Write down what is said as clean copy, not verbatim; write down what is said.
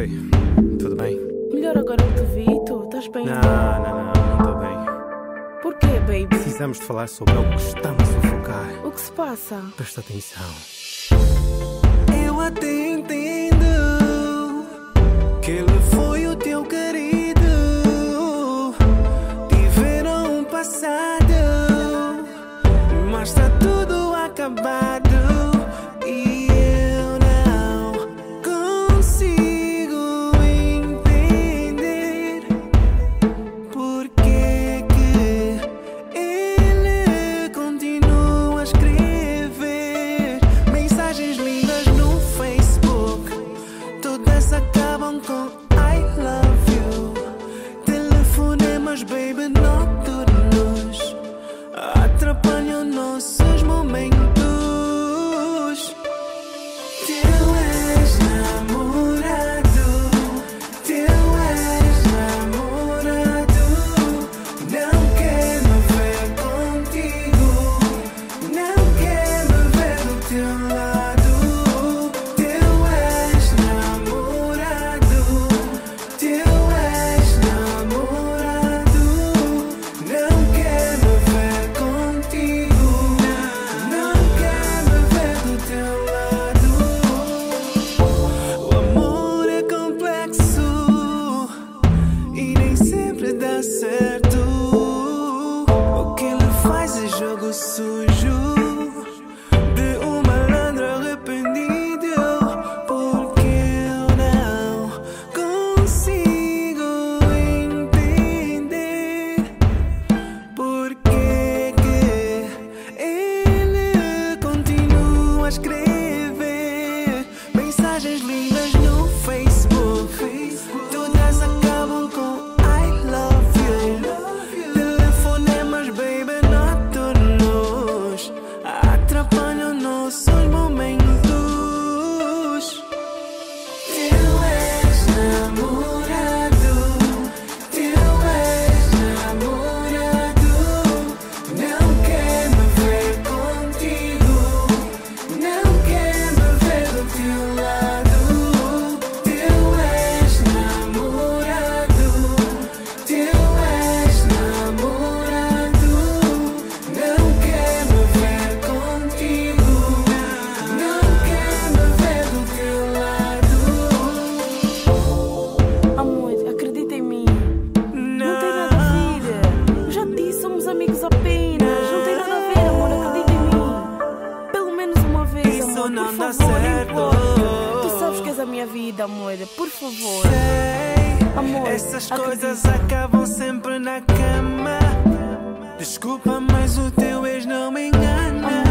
Oi, tudo bem? Melhor agora eu te vi, tu estás bem? Não estou bem. Porquê, baby? Precisamos de falar sobre algo que está-me a sufocar. O que se passa? Presta atenção. Eu até entendo que ele foi o teu querido. Tiveram um passado, mas está tudo acabado. E eu não consigo entender porque que ele continua a escrever mensagens lindas no Facebook. Todas acabam com I love you. Telefonemas, baby, noturnos atrapalham nossos momentos. Teu ex-namorado, teu ex-namorado não quer me ver contigo, não quer me ver do teu lado. Teu ex-namorado, teu ex-namorado não quer me ver contigo, não quer me ver do teu lado. O amor é complexo e nem sempre dá certo. O que ele faz é jogo sujo de um malandro arrependido. Porque eu não consigo entender porque que ele continua a escrever mensagens lindas no Facebook. Todas acabam com I love you. Telefonemas, baby, noturnos atrapalham nossos momentos. Teu ex-namorado, teu ex-namorado não quer me ver contigo, não quer me ver do teu lado. Teu ex-namorado, teu ex-namorado não quer me ver contigo, não quer me ver do teu lado. Amor, acredita em mim. Não tem nada a ver. Eu já te disse, somos amigos apenas. Não tem nada a ver, amor, acredita em mim. Pelo menos uma vez, Isso amor, não por dá favor, certo. importa. Tu sabes que és a minha vida, amor. Por favor. Sei, Amor, essas acredita. coisas acabam sempre na cama. Desculpa, mas o teu ex não me engana.